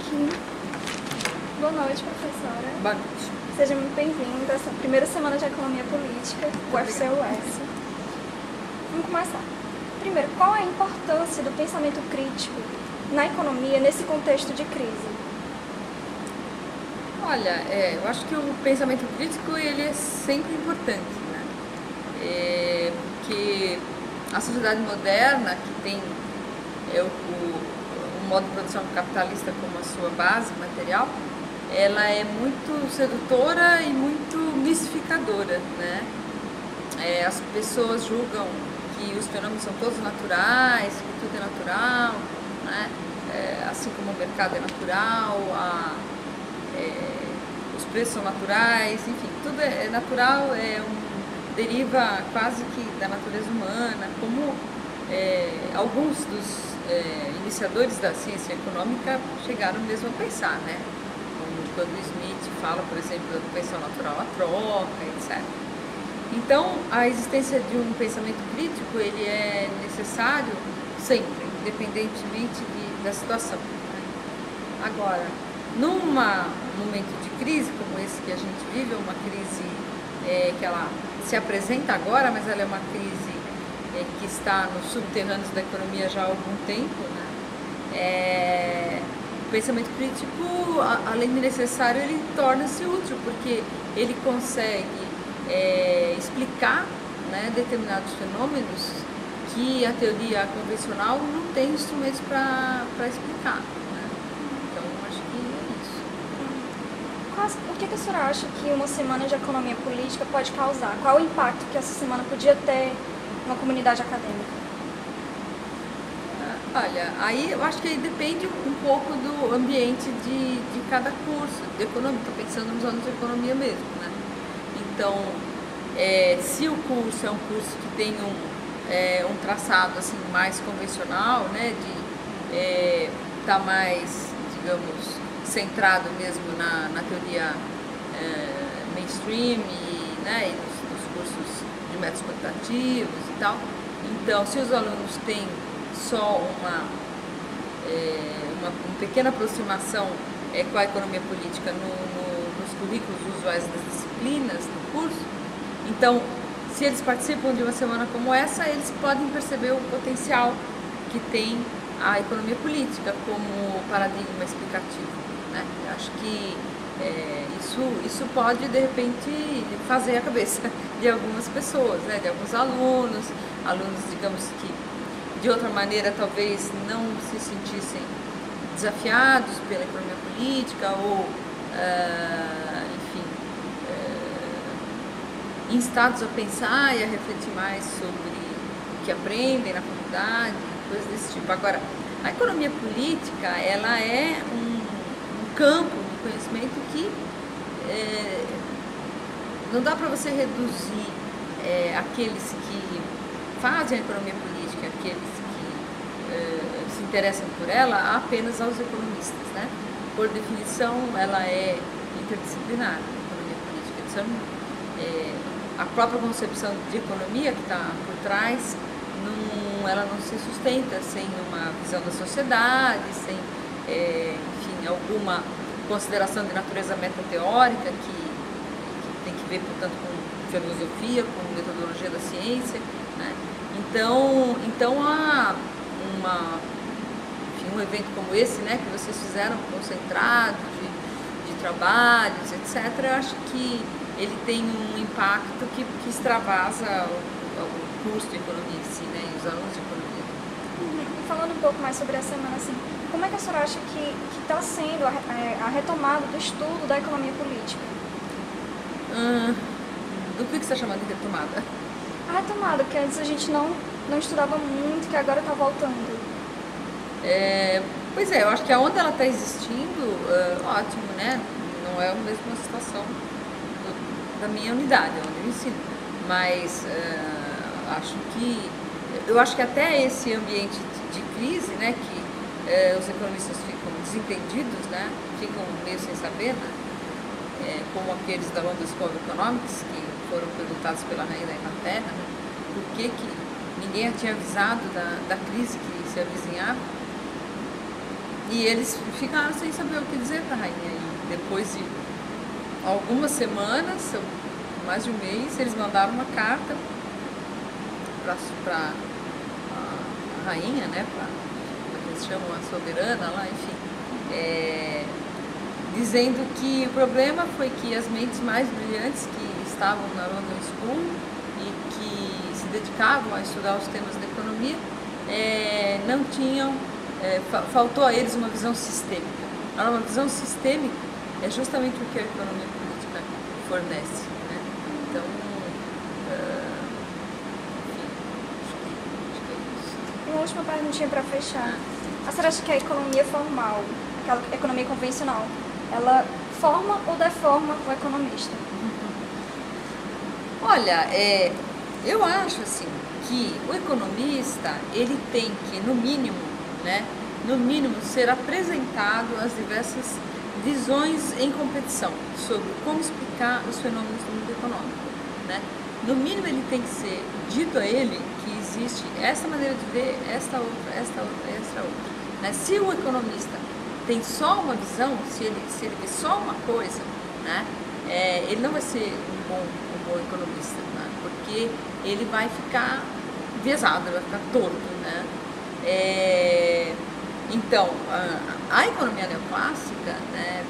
aqui. Boa noite, professora. Boa noite. Seja muito bem-vindo a essa primeira semana de Economia Política, UFCUS. Vamos começar. Primeiro, qual é a importância do pensamento crítico na economia nesse contexto de crise? Olha, eu acho que o pensamento crítico ele é sempre importante, né? Porque a sociedade moderna, que tem o modo de produção capitalista como a sua base material, ela é muito sedutora e muito mistificadora, né? As pessoas julgam que os fenômenos são todos naturais, que tudo é natural, né? Assim como o mercado é natural, os preços são naturais, enfim, tudo é natural, deriva quase que da natureza humana, como alguns dos iniciadores da ciência econômica chegaram mesmo a pensar, né? Como quando Smith fala, por exemplo, da compensação natural à troca, etc. Então, a existência de um pensamento crítico, ele é necessário sempre, independentemente da situação, né? Agora, num momento de crise como esse que a gente vive, uma crise que ela se apresenta agora, mas ela é uma crise que está nos subterrâneos da economia já há algum tempo, né? O pensamento crítico, além de necessário, ele torna-se útil, porque ele consegue explicar, né, determinados fenômenos que a teoria convencional não tem instrumentos para explicar, né? Então, acho que é isso. O que a senhora acha que uma semana de economia política pode causar? Qual o impacto que essa semana podia ter na comunidade acadêmica? Olha, aí eu acho que aí depende um pouco do ambiente de cada curso de economia. Estou pensando nos anos de economia mesmo, né? Então, se o curso é um curso que tem um traçado assim mais convencional, né, de estar mais, digamos, centrado mesmo na teoria mainstream e nos cursos de métodos quantitativos e tal. Então, se os alunos têm só uma pequena aproximação com a economia política nos currículos usuais das disciplinas do curso, então, se eles participam de uma semana como essa, eles podem perceber o potencial que tem a economia política como paradigma explicativo, né? Eu acho que isso pode, de repente, fazer a cabeça de algumas pessoas, né? De alguns alunos, digamos que de outra maneira talvez não se sentissem desafiados pela economia política ou, enfim, instados a pensar e a refletir mais sobre o que aprendem na faculdade, coisas desse tipo. Agora, a economia política, ela é um campo de conhecimento que não dá para você reduzir aqueles que fazem a economia política, aqueles que se interessam por ela, apenas aos economistas, né? Por definição, ela é interdisciplinar, a economia política. Então, a própria concepção de economia que está por trás, ela não se sustenta sem uma visão da sociedade, sem, enfim, alguma consideração de natureza metateórica que tem que ver, portanto, com filosofia, com metodologia da ciência, né? Então há um evento como esse, né, que vocês fizeram, concentrado de trabalhos, etc., eu acho que ele tem um impacto que extravasa o curso de economia em si, né, e os alunos de economia. E falando um pouco mais sobre a semana, assim, como é que a senhora acha que está sendo a retomada do estudo da economia política? Do que você está chamando de retomada? A retomada, que antes a gente não estudava muito, que agora está voltando. Pois eu acho que a onda ela está existindo, ótimo, né? Não é a mesma situação da minha unidade, onde eu ensino, mas eu acho que até esse ambiente de crise, né, que os economistas ficam desentendidos, né, ficam meio sem saber, né, como aqueles da London School of Economics que foram perguntados pela rainha da Inglaterra, né, por que ninguém a tinha avisado da crise que se avizinhava. E eles ficaram sem saber o que dizer para a rainha. E depois de algumas semanas, mais de um mês, eles mandaram uma carta para a rainha, né, para que eles chamam a soberana lá, enfim, dizendo que o problema foi que as mentes mais brilhantes que estavam na London School e que se dedicavam a estudar os temas da economia não tinham, faltou a eles uma visão sistêmica. Agora, uma visão sistêmica é justamente o que a economia política fornece, né? Então, Uma última perguntinha para fechar. A senhora acha que a economia formal, aquela economia convencional, ela forma ou deforma o economista? Olha, eu acho assim que o economista ele tem que, no mínimo, né, ser apresentado as diversas visões em competição sobre como explicar os fenômenos do mundo econômico, né? No mínimo ele tem que ser dito a ele que existe essa maneira de ver, esta outra, né? Se o economista tem só uma visão, se ele vê só uma coisa, né, ele não vai ser um bom economista, né? Porque ele vai ficar enviesado, ele vai ficar torto, né? Então, a economia neoclássica, né,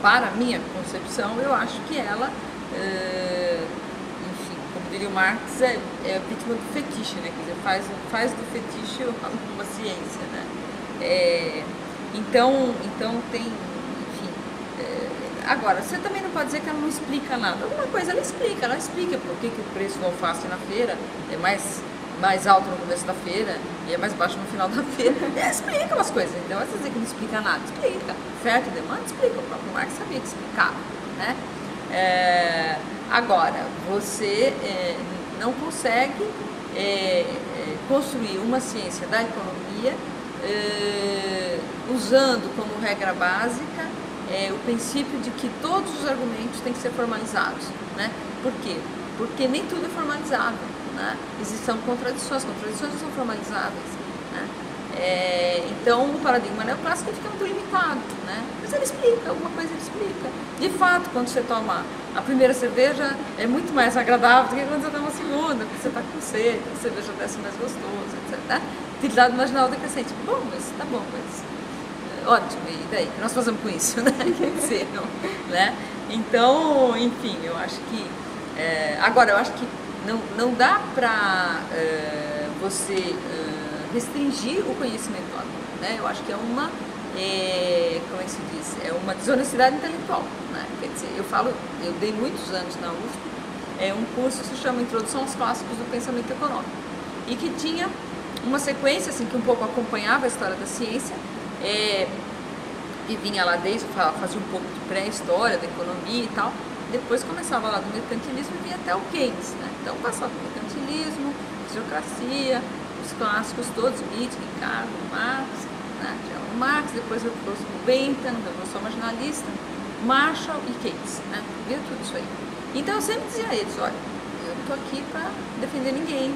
para a minha concepção, eu acho que ela, enfim, como diria o Marx, é vítima do fetiche, né? Quer dizer, faz do fetiche uma ciência, né? Então tem, enfim, agora, você também não pode dizer que ela não explica nada. Alguma coisa ela explica por que o preço do alface na feira é mais alto no começo da feira e é mais baixo no final da feira. Explica umas coisas, então vai dizer que não explica nada, explica. Oferta e demanda, explica. O próprio Marx sabia que explicava, né? Agora, você não consegue construir uma ciência da economia usando como regra básica o princípio de que todos os argumentos têm que ser formalizados, né? Por quê? Porque nem tudo é formalizável, né? Existem contradições não são formalizáveis, né? Então o paradigma neoclássico fica muito limitado, né? Mas ele explica, alguma coisa ele explica. De fato, quando você toma a primeira cerveja, é muito mais agradável do que quando você toma a segunda, porque você está com sede, a cerveja desce mais gostosa, etc. Né? Utilidade marginal decrescente. Bom, mas tá bom, mas ótimo, e daí? O que nós fazemos com isso, né? Quer dizer, não, né? Então, enfim, eu acho que agora, eu acho que não dá para você restringir o conhecimento, né? Eu acho que é uma, como é que se diz? É uma desonestidade intelectual, né? Quer dizer, eu dei muitos anos na USP, um curso que se chama Introdução aos Clássicos do Pensamento Econômico, e que tinha uma sequência, assim, que um pouco acompanhava a história da ciência, e vinha lá desde, fazia um pouco de pré-história da economia e tal. Depois começava lá do mercantilismo e vinha até o Keynes, né? Então passava do mercantilismo, fisiocracia, os clássicos todos, Nietzsche, Ricardo, Marx, né? O Marx, depois eu trouxe o Bentham, Revolução Marginalista, Marshall e Keynes, né? Via tudo isso aí. Então eu sempre dizia a eles, olha, eu não estou aqui para defender ninguém,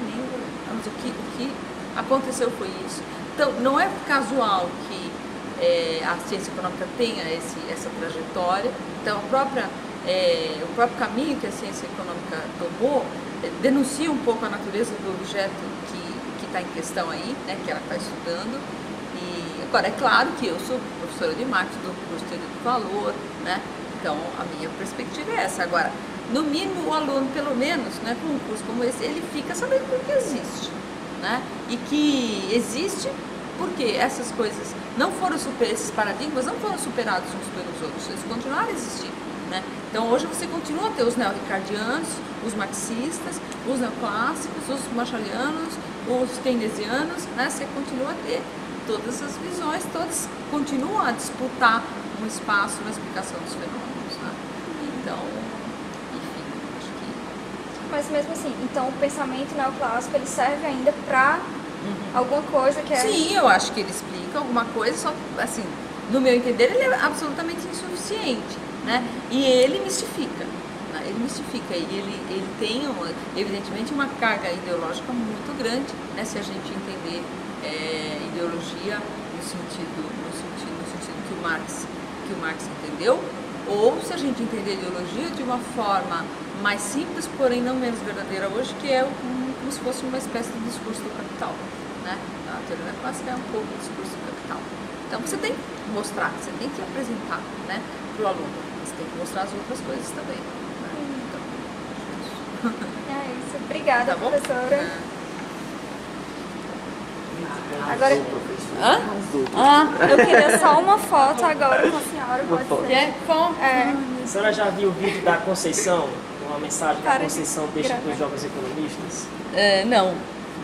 mas o que aconteceu foi isso. Então não é casual que a ciência econômica tenha essa trajetória. Então o próprio caminho que a ciência econômica tomou denuncia um pouco a natureza do objeto que está em questão aí, né, que ela está estudando. E agora, é claro que eu sou professora de marketing do curso de Teoria do Valor, né, então a minha perspectiva é essa. Agora, no mínimo, o aluno, pelo menos, né, com um curso como esse, ele fica sabendo por que existe, né, e que existe porque essas coisas não foram esses paradigmas não foram superados uns pelos outros, eles continuaram a existir, né? Então hoje você continua a ter os neo-ricardianos, os marxistas, os neoclássicos, os marshallianos, os keynesianos, né? Você continua a ter todas as visões, todos continuam a disputar um espaço na explicação dos fenômenos, né? Então, enfim, acho que... Mas mesmo assim, então o pensamento neoclássico ele serve ainda para alguma coisa que é... Sim, eu acho que ele explica alguma coisa, só assim, no meu entender, ele é absolutamente insuficiente, né? E ele mistifica, né? Ele mistifica, e ele tem, evidentemente, uma carga ideológica muito grande, né? Se a gente entender ideologia no sentido que o Marx entendeu, ou se a gente entender a ideologia de uma forma mais simples, porém não menos verdadeira hoje, que é como se fosse uma espécie de discurso do capital, né? A teoria da classe é um pouco o discurso do capital. Então você tem que mostrar, você tem que apresentar, né, para o aluno, você tem que mostrar as outras coisas também. Né? Então, é isso. Obrigada, tá bom? professora. Agora, eu queria só uma foto agora com a senhora, pode ser? Quer? Bom. A senhora já viu o vídeo da Conceição? Uma mensagem da Para de Conceição deixa para gravar. os jovens economistas? Não.